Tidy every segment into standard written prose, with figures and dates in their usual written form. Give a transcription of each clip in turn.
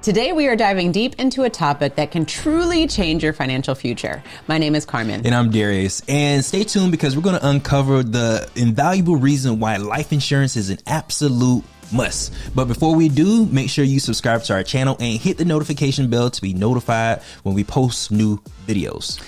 Today we are diving deep into a topic that can truly change your financial future. My name is Carmen. And I'm Darius. And stay tuned because we're going to uncover the invaluable reason why life insurance is an absolute must. But before we do, make sure you subscribe to our channel and hit the notification bell to be notified when we post new videos.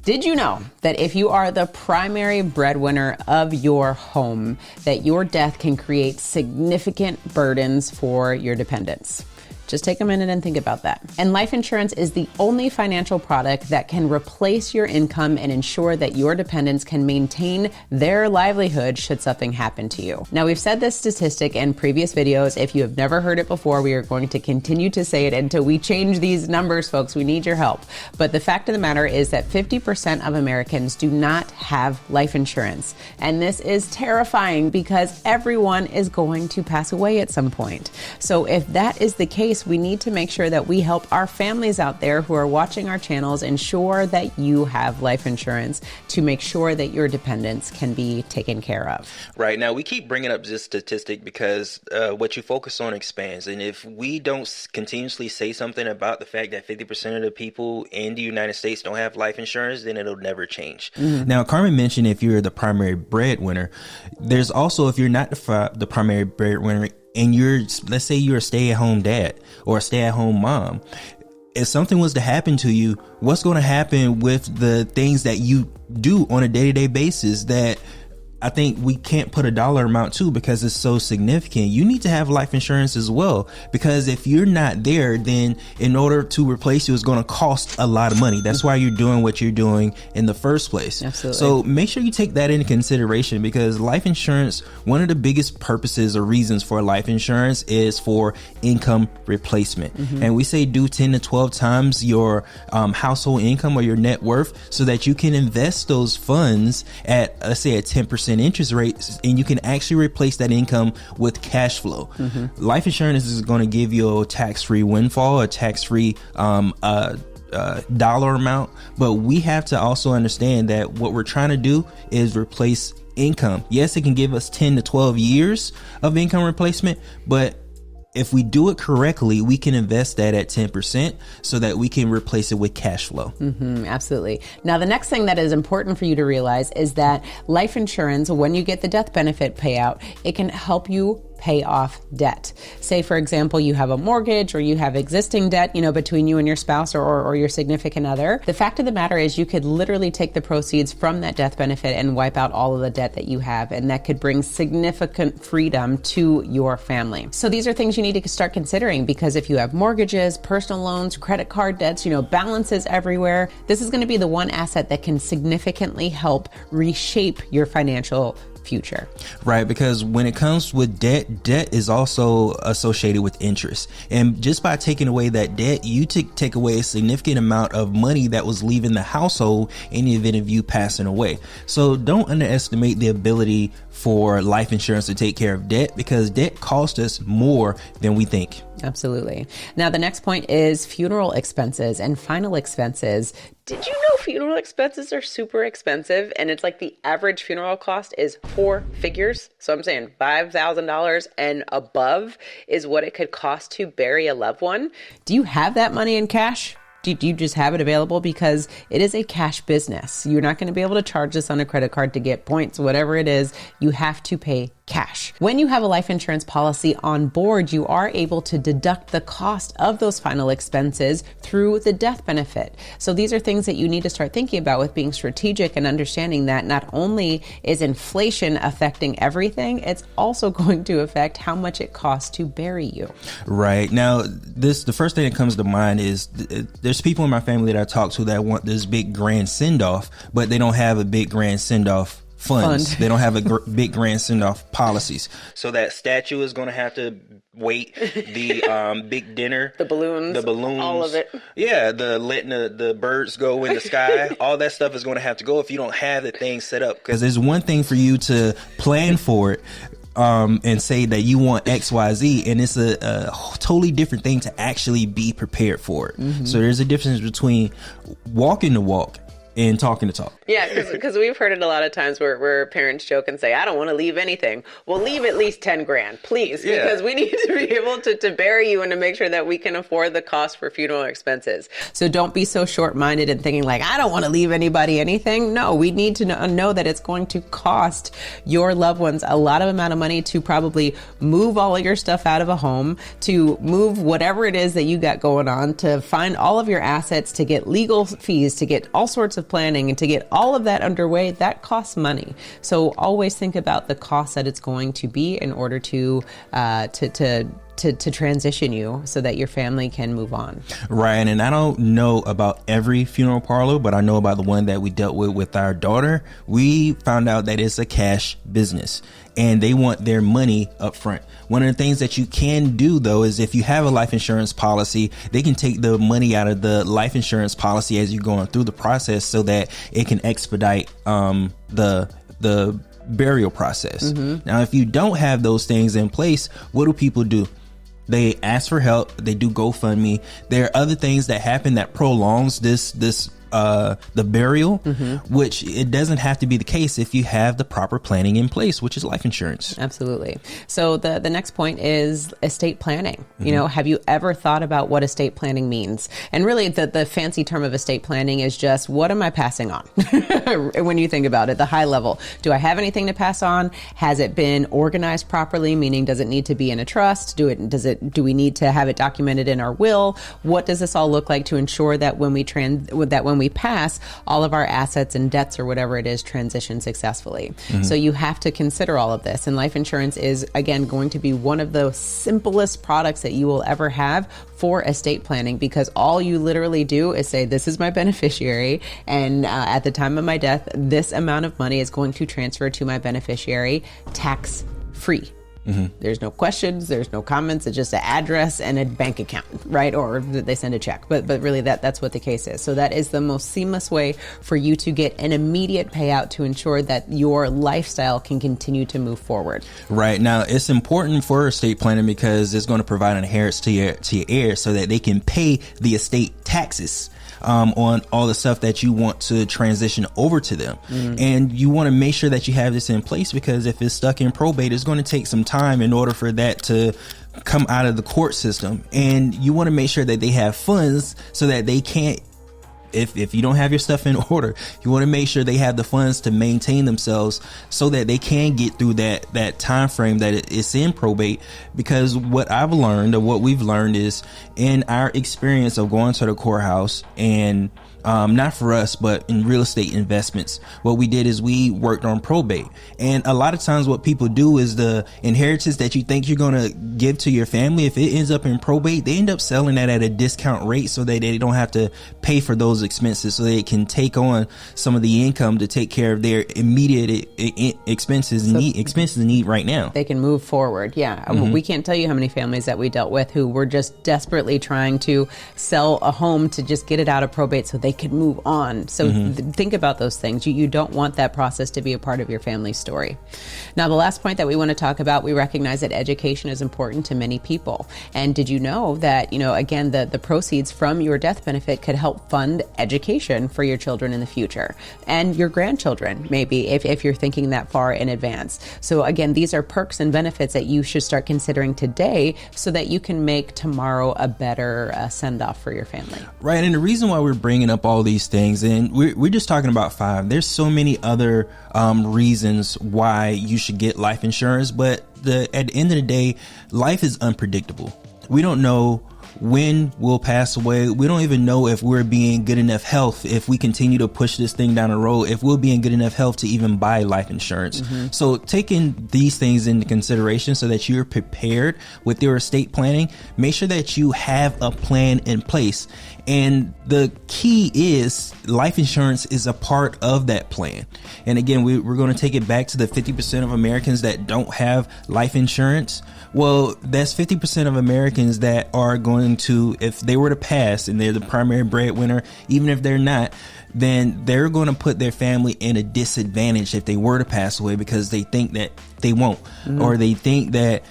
Did you know that if you are the primary breadwinner of your home, that your death can create significant burdens for your dependents? Just take a minute and think about that. And life insurance is the only financial product that can replace your income and ensure that your dependents can maintain their livelihood should something happen to you. Now, we've said this statistic in previous videos. If you have never heard it before, we are going to continue to say it until we change these numbers, folks. We need your help. But the fact of the matter is that 50% of Americans do not have life insurance. And this is terrifying because everyone is going to pass away at some point. So if that is the case, we need to make sure that we help our families out there who are watching our channels ensure that you have life insurance to make sure that your dependents can be taken care of. Right. Now, we keep bringing up this statistic because what you focus on expands. And if we don't continuously say something about the fact that 50% of the people in the United States don't have life insurance, then it'll never change. Mm-hmm. Now, Carmen mentioned if you're the primary breadwinner, there's also if you're not the primary breadwinner, and let's say you're a stay-at-home dad or a stay-at-home mom, if something was to happen to you, what's going to happen with the things that you do on a day-to-day basis that I think we can't put a dollar amount to because it's so significant? You need to have life insurance as well, because if you're not there, then in order to replace you, it's going to cost a lot of money. That's why you're doing what you're doing in the first place. Absolutely. So make sure you take that into consideration, because life insurance, one of the biggest purposes or reasons for life insurance is for income replacement. Mm-hmm. And we say do 10 to 12 times your household income or your net worth so that you can invest those funds at, let's say, a 10% interest rate, and you can actually replace that income with cash flow. Mm-hmm. Life insurance is going to give you a tax-free windfall, a tax-free dollar amount, but we have to also understand that what we're trying to do is replace income. Yes, it can give us 10 to 12 years of income replacement, but if we do it correctly, we can invest that at 10% so that we can replace it with cash flow. Mm-hmm, absolutely. Now, the next thing that is important for you to realize is that life insurance, when you get the death benefit payout, it can help you pay off debt. Say, for example, you have a mortgage or you have existing debt, between you and your spouse or your significant other. The fact of the matter is you could literally take the proceeds from that death benefit and wipe out all of the debt that you have, and that could bring significant freedom to your family. So these are things you need to start considering, because if you have mortgages, personal loans, credit card debts, balances everywhere, this is going to be the one asset that can significantly help reshape your financial future. Right, because when it comes with debt is also associated with interest. And just by taking away that debt, you take away a significant amount of money that was leaving the household in the event of you passing away. So don't underestimate the ability for life insurance to take care of debt, because debt costs us more than we think. Absolutely. Now, the next point is funeral expenses and final expenses. Did you know funeral expenses are super expensive? And it's like the average funeral cost is 4 figures. So I'm saying $5,000 and above is what it could cost to bury a loved one. Do you have that money in cash? Do you just have it available? Because it is a cash business. You're not going to be able to charge this on a credit card to get points, whatever it is. You have to pay cash. When you have a life insurance policy on board, you are able to deduct the cost of those final expenses through the death benefit. So these are things that you need to start thinking about with being strategic and understanding that not only is inflation affecting everything, it's also going to affect how much it costs to bury you. Right. Now, the first thing that comes to mind is there's people in my family that I talk to that want this big grand send-off, but they don't have a big grand send-off funds. They don't have a big grand send-off policies. So that statue is going to have to wait. The big dinner, the balloons, all of it. Yeah, the letting the birds go in the sky. All that stuff is going to have to go if you don't have the thing set up. Because there's one thing for you to plan for it and say that you want X, Y, Z, and it's a totally different thing to actually be prepared for it. Mm-hmm. So there's a difference between walking the walk and talking to talk. Yeah, because we've heard it a lot of times where parents joke and say, I don't want to leave anything. Well, leave at least 10 grand, please, because we need to be able to bury you and to make sure that we can afford the cost for funeral expenses. So don't be so short-minded and thinking like, I don't want to leave anybody anything. No, we need to know that it's going to cost your loved ones a lot of amount of money to probably move all of your stuff out of a home, to move whatever it is that you got going on, to find all of your assets, to get legal fees, to get all sorts of planning, and to get all of that underway. That costs money. So always think about the cost that it's going to be in order to transition you so that your family can move on. Right. And I don't know about every funeral parlor, but I know about the one that we dealt with our daughter. We found out that it's a cash business and they want their money up front. One of the things that you can do, though, is if you have a life insurance policy, they can take the money out of the life insurance policy as you're going through the process so that it can expedite the burial process. Now, if you don't have those things in place, what do people do? They ask for help. They do GoFundMe. There are other things that happen that prolongs the burial, which it doesn't have to be the case if you have the proper planning in place, which is life insurance. Absolutely. So the next point is estate planning. You know, have you ever thought about what estate planning means? And really the fancy term of estate planning is just, what am I passing on? When you think about it, the high level, do I have anything to pass on? Has it been organized properly? Meaning, does it need to be in a trust? Do we need to have it documented in our will? What does this all look like to ensure that when we pass, all of our assets and debts or whatever it is transition successfully? So you have to consider all of this. And life insurance is, again, going to be one of the simplest products that you will ever have for estate planning, because all you literally do is say, this is my beneficiary, and at the time of my death, this amount of money is going to transfer to my beneficiary tax free. There's no questions, there's no comments. It's just an address and a bank account, right? Or they send a check. But really that's what the case is. So that is the most seamless way for you to get an immediate payout to ensure that your lifestyle can continue to move forward. Right. Now, it's important for estate planning because it's going to provide an inheritance to your heirs so that they can pay the estate taxes on all the stuff that you want to transition over to them. And you want to make sure that you have this in place, because if it's stuck in probate, it's going to take some time in order for that to come out of the court system. And you want to make sure that they have funds so that they can't, if you don't have your stuff in order, you want to make sure they have the funds to maintain themselves so that they can get through that time frame that it's in probate. Because what I've learned, or what we've learned, is in our experience of going to the courthouse, and not for us, but in real estate investments, what we did is we worked on probate. And a lot of times what people do is the inheritance that you think you're going to give to your family, if it ends up in probate, they end up selling that at a discount rate so that they don't have to pay for those expenses, so they can take on some of the income to take care of their immediate expenses and need right now. They can move forward. Yeah. We can't tell you how many families that we dealt with who were just desperately trying to sell a home to just get it out of probate so they could move on. So think about those things. You don't want that process to be a part of your family's story. Now, the last point that we want to talk about, we recognize that education is important to many people. And did you know that, again, the proceeds from your death benefit could help fund education for your children in the future and your grandchildren, maybe, if you're thinking that far in advance. So again, these are perks and benefits that you should start considering today so that you can make tomorrow a better send-off for your family. Right. And the reason why we're bringing up all these things, and we're just talking about 5. There's so many other reasons why you should get life insurance, but at the end of the day, life is unpredictable. We don't know when we'll pass away. We don't even know if we're being good enough health, if we continue to push this thing down the road, if we'll be in good enough health to even buy life insurance. So taking these things into consideration so that you're prepared with your estate planning, make sure that you have a plan in place. And the key is life insurance is a part of that plan. And again, we're going to take it back to the 50% of Americans that don't have life insurance. Well, that's 50% of Americans that are going to, if they were to pass and they're the primary breadwinner, even if they're not, then they're going to put their family in a disadvantage if they were to pass away, because they think that they won't, or they think that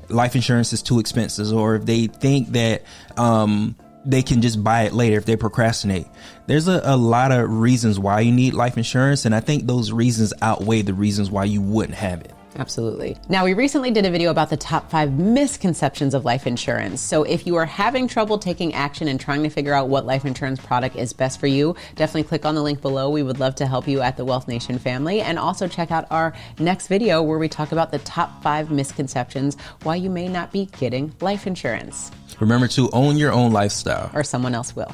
life insurance is too expensive, or if they think that they can just buy it later if they procrastinate. There's a lot of reasons why you need life insurance, and I think those reasons outweigh the reasons why you wouldn't have it. Absolutely. Now, we recently did a video about the top 5 misconceptions of life insurance. So if you are having trouble taking action and trying to figure out what life insurance product is best for you, definitely click on the link below. We would love to help you at the Wealth Nation family. And also check out our next video where we talk about the top 5 misconceptions why you may not be getting life insurance. Remember to own your own lifestyle, or someone else will.